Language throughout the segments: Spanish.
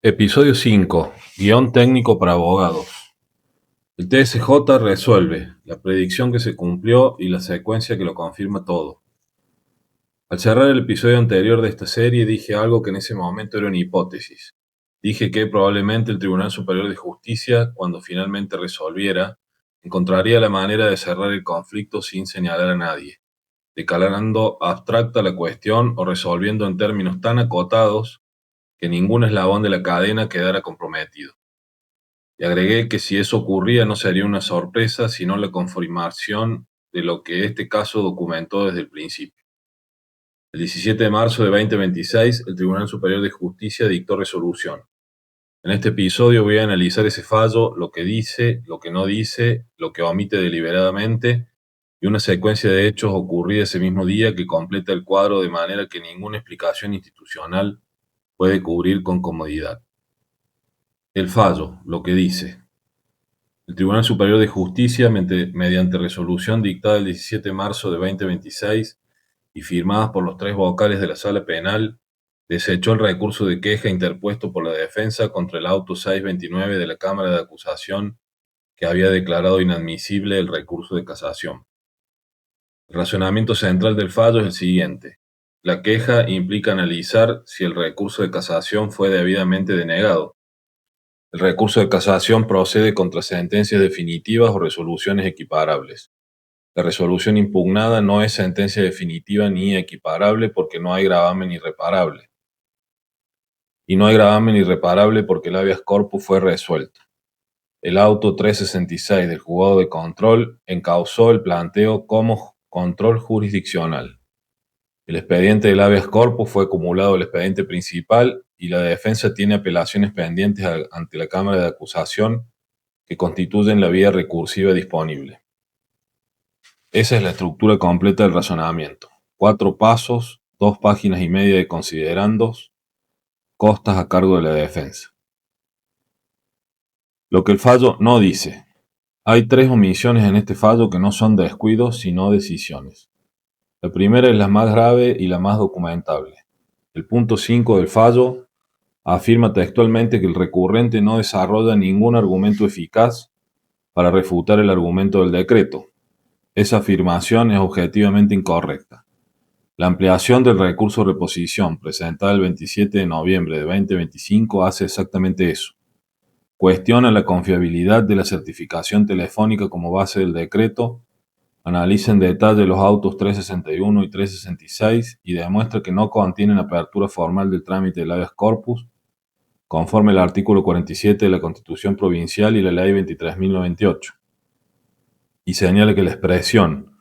Episodio 5. Guión técnico para abogados. El TSJ resuelve, la predicción que se cumplió y la secuencia que lo confirma todo. Al cerrar el episodio anterior de esta serie dije algo que en ese momento era una hipótesis. Dije que probablemente el Tribunal Superior de Justicia, cuando finalmente resolviera, encontraría la manera de cerrar el conflicto sin señalar a nadie, declarando abstracta la cuestión o resolviendo en términos tan acotados que ningún eslabón de la cadena quedara comprometido. Y agregué que si eso ocurría no sería una sorpresa, sino la confirmación de lo que este caso documentó desde el principio. El 17 de marzo de 2026, el Tribunal Superior de Justicia dictó resolución. En este episodio voy a analizar ese fallo, lo que dice, lo que no dice, lo que omite deliberadamente y una secuencia de hechos ocurrida ese mismo día que completa el cuadro de manera que ninguna explicación institucional puede cubrir con comodidad. El fallo, lo que dice. El Tribunal Superior de Justicia, mediante resolución dictada el 17 de marzo de 2026 y firmadas por los tres vocales de la Sala Penal, desechó el recurso de queja interpuesto por la defensa contra el auto 629 de la Cámara de Acusación, que había declarado inadmisible el recurso de casación. El razonamiento central del fallo es el siguiente. La queja implica analizar si el recurso de casación fue debidamente denegado. El recurso de casación procede contra sentencias definitivas o resoluciones equiparables. La resolución impugnada no es sentencia definitiva ni equiparable porque no hay gravamen irreparable. Y no hay gravamen irreparable porque el habeas corpus fue resuelto. El auto 366 del juzgado de control encausó el planteo como control jurisdiccional. El expediente del habeas corpus fue acumulado al expediente principal y la defensa tiene apelaciones pendientes ante la Cámara de Acusación que constituyen la vía recursiva disponible. Esa es la estructura completa del razonamiento. 4 pasos, 2 páginas y media de considerandos, costas a cargo de la defensa. Lo que el fallo no dice. Hay 3 omisiones en este fallo que no son descuidos, sino decisiones. La primera es la más grave y la más documentable. El punto 5 del fallo afirma textualmente que el recurrente no desarrolla ningún argumento eficaz para refutar el argumento del decreto. Esa afirmación es objetivamente incorrecta. La ampliación del recurso de reposición presentada el 27 de noviembre de 2025 hace exactamente eso. Cuestiona la confiabilidad de la certificación telefónica como base del decreto, analiza en detalle los autos 361 y 366 y demuestra que no contienen apertura formal del trámite del habeas corpus, conforme al artículo 47 de la Constitución Provincial y la Ley 23.098. Y señala que la expresión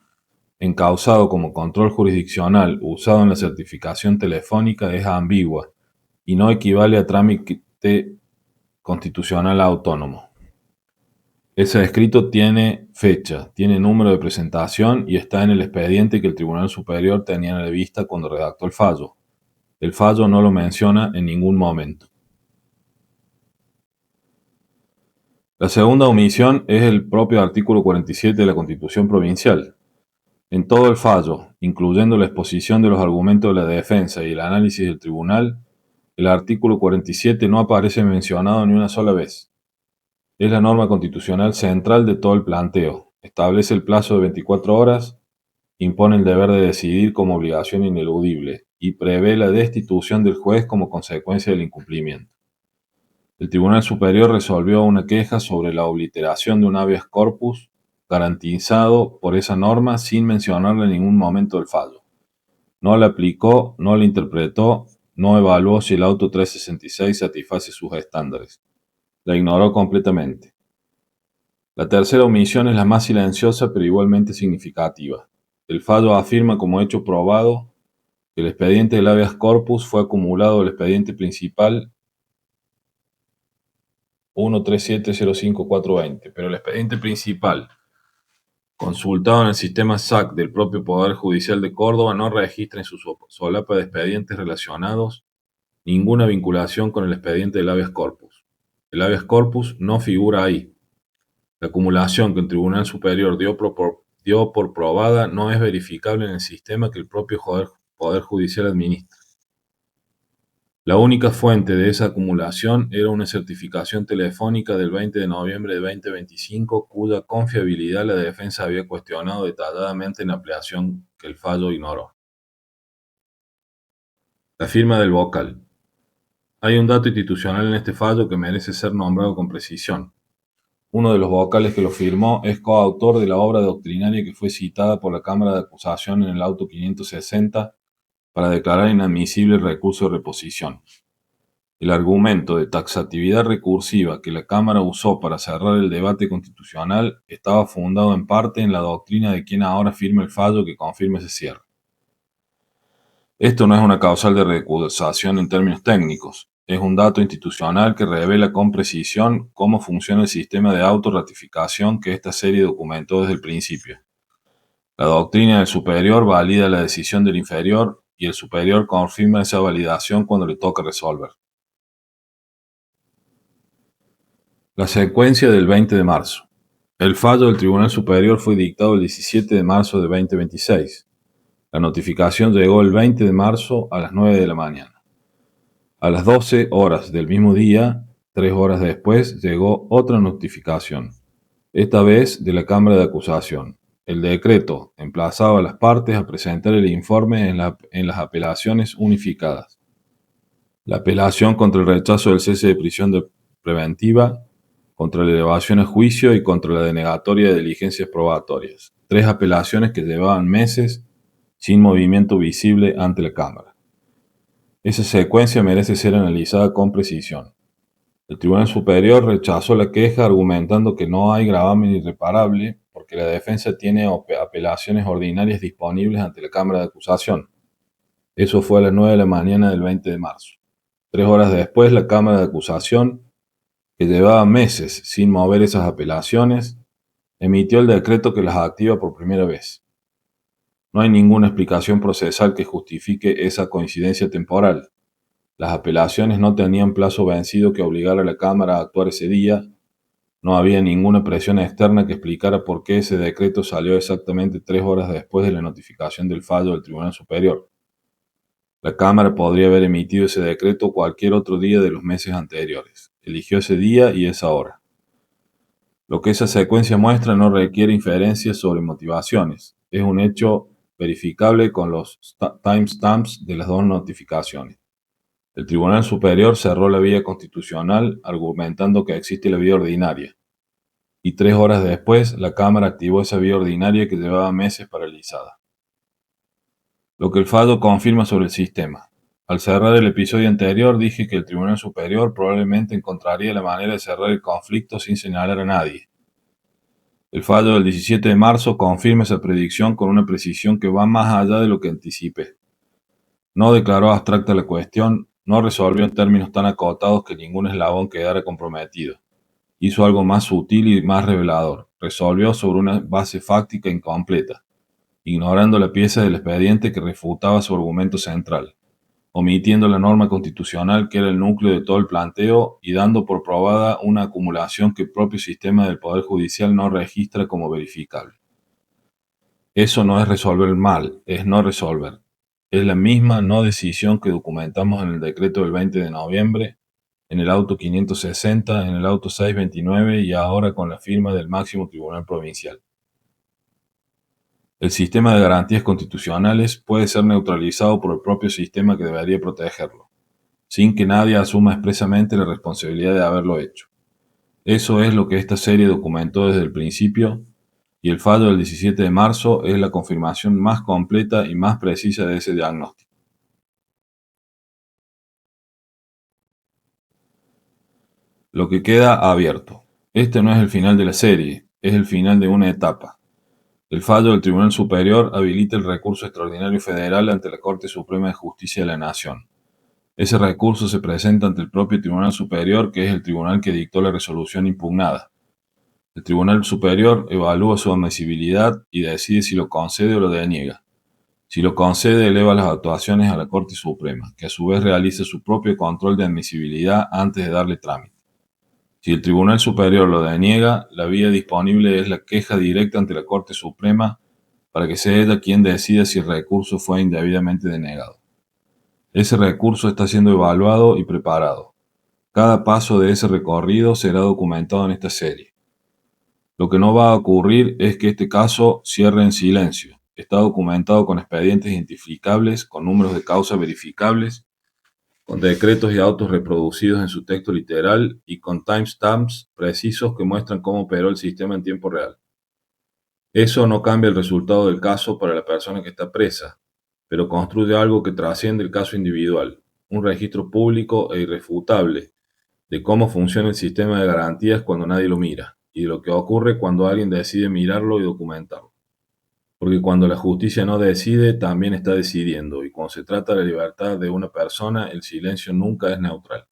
encausado como control jurisdiccional usado en la certificación telefónica es ambigua y no equivale a trámite constitucional autónomo. Ese escrito tiene fecha, tiene número de presentación y está en el expediente que el Tribunal Superior tenía a la vista cuando redactó el fallo. El fallo no lo menciona en ningún momento. La segunda omisión es el propio artículo 47 de la Constitución Provincial. En todo el fallo, incluyendo la exposición de los argumentos de la defensa y el análisis del tribunal, el artículo 47 no aparece mencionado ni una sola vez. Es la norma constitucional central de todo el planteo. Establece el plazo de 24 horas, impone el deber de decidir como obligación ineludible y prevé la destitución del juez como consecuencia del incumplimiento. El Tribunal Superior resolvió una queja sobre la obliteración de un habeas corpus garantizado por esa norma sin mencionarla en ningún momento del fallo. No la aplicó, no la interpretó, no evaluó si el auto 366 satisface sus estándares. La ignoró completamente. La tercera omisión es la más silenciosa pero igualmente significativa. El fallo afirma como hecho probado que el expediente del habeas corpus fue acumulado al expediente principal 13705.420, pero el expediente principal, consultado en el sistema SAC del propio Poder Judicial de Córdoba, no registra en su solapa de expedientes relacionados ninguna vinculación con el expediente del habeas corpus. El habeas corpus no figura ahí. La acumulación que el Tribunal Superior dio por probada no es verificable en el sistema que el propio Poder Judicial administra. La única fuente de esa acumulación era una certificación telefónica del 20 de noviembre de 2025, cuya confiabilidad la defensa había cuestionado detalladamente en la ampliación que el fallo ignoró. La firma del vocal. Hay un dato institucional en este fallo que merece ser nombrado con precisión. Uno de los vocales que lo firmó es coautor de la obra doctrinaria que fue citada por la Cámara de Acusación en el auto 560 para declarar inadmisible el recurso de reposición. El argumento de taxatividad recursiva que la Cámara usó para cerrar el debate constitucional estaba fundado en parte en la doctrina de quien ahora firma el fallo que confirma ese cierre. Esto no es una causal de recusación en términos técnicos, es un dato institucional que revela con precisión cómo funciona el sistema de autorratificación que esta serie documentó desde el principio. La doctrina del superior valida la decisión del inferior y el superior confirma esa validación cuando le toca resolver. La secuencia del 20 de marzo. El fallo del Tribunal Superior fue dictado el 17 de marzo de 2026. La notificación llegó el 20 de marzo a las 9 de la mañana. A las 12 horas del mismo día, 3 horas después, llegó otra notificación, esta vez de la Cámara de Acusación. El decreto emplazaba a las partes a presentar el informe en las apelaciones unificadas. La apelación contra el rechazo del cese de prisión preventiva, contra la elevación a juicio y contra la denegatoria de diligencias probatorias. 3 apelaciones que llevaban meses sin movimiento visible ante la Cámara. Esa secuencia merece ser analizada con precisión. El Tribunal Superior rechazó la queja argumentando que no hay gravamen irreparable porque la defensa tiene apelaciones ordinarias disponibles ante la Cámara de Acusación. Eso fue a las 9 de la mañana del 20 de marzo. 3 horas después, la Cámara de Acusación, que llevaba meses sin mover esas apelaciones, emitió el decreto que las activa por primera vez. No hay ninguna explicación procesal que justifique esa coincidencia temporal. Las apelaciones no tenían plazo vencido que obligara a la Cámara a actuar ese día. No había ninguna presión externa que explicara por qué ese decreto salió exactamente 3 horas después de la notificación del fallo del Tribunal Superior. La Cámara podría haber emitido ese decreto cualquier otro día de los meses anteriores. Eligió ese día y esa hora. Lo que esa secuencia muestra no requiere inferencias sobre motivaciones. Es un hecho verificable con los timestamps de las dos notificaciones. El Tribunal Superior cerró la vía constitucional argumentando que existe la vía ordinaria. Y 3 horas después, la Cámara activó esa vía ordinaria que llevaba meses paralizada. Lo que el fallo confirma sobre el sistema. Al cerrar el episodio anterior dije que el Tribunal Superior probablemente encontraría la manera de cerrar el conflicto sin señalar a nadie. El fallo del 17 de marzo confirma esa predicción con una precisión que va más allá de lo que anticipé. No declaró abstracta la cuestión, no resolvió en términos tan acotados que ningún eslabón quedara comprometido. Hizo algo más sutil y más revelador. Resolvió sobre una base fáctica incompleta, ignorando la pieza del expediente que refutaba su argumento central, omitiendo la norma constitucional que era el núcleo de todo el planteo y dando por probada una acumulación que el propio sistema del Poder Judicial no registra como verificable. Eso no es resolver mal, es no resolver. Es la misma no decisión que documentamos en el decreto del 20 de noviembre, en el auto 560, en el auto 629 y ahora con la firma del máximo tribunal provincial. El sistema de garantías constitucionales puede ser neutralizado por el propio sistema que debería protegerlo, sin que nadie asuma expresamente la responsabilidad de haberlo hecho. Eso es lo que esta serie documentó desde el principio, y el fallo del 17 de marzo es la confirmación más completa y más precisa de ese diagnóstico. Lo que queda abierto. Este no es el final de la serie, es el final de una etapa. El fallo del Tribunal Superior habilita el recurso extraordinario federal ante la Corte Suprema de Justicia de la Nación. Ese recurso se presenta ante el propio Tribunal Superior, que es el tribunal que dictó la resolución impugnada. El Tribunal Superior evalúa su admisibilidad y decide si lo concede o lo deniega. Si lo concede, eleva las actuaciones a la Corte Suprema, que a su vez realiza su propio control de admisibilidad antes de darle trámite. Si el Tribunal Superior lo deniega, la vía disponible es la queja directa ante la Corte Suprema para que sea ella quien decida si el recurso fue indebidamente denegado. Ese recurso está siendo evaluado y preparado. Cada paso de ese recorrido será documentado en esta serie. Lo que no va a ocurrir es que este caso cierre en silencio. Está documentado con expedientes identificables, con números de causa verificables, con decretos y autos reproducidos en su texto literal y con timestamps precisos que muestran cómo operó el sistema en tiempo real. Eso no cambia el resultado del caso para la persona que está presa, pero construye algo que trasciende el caso individual, un registro público e irrefutable de cómo funciona el sistema de garantías cuando nadie lo mira, y de lo que ocurre cuando alguien decide mirarlo y documentarlo. Porque cuando la justicia no decide, también está decidiendo, y cuando se trata de la libertad de una persona, el silencio nunca es neutral.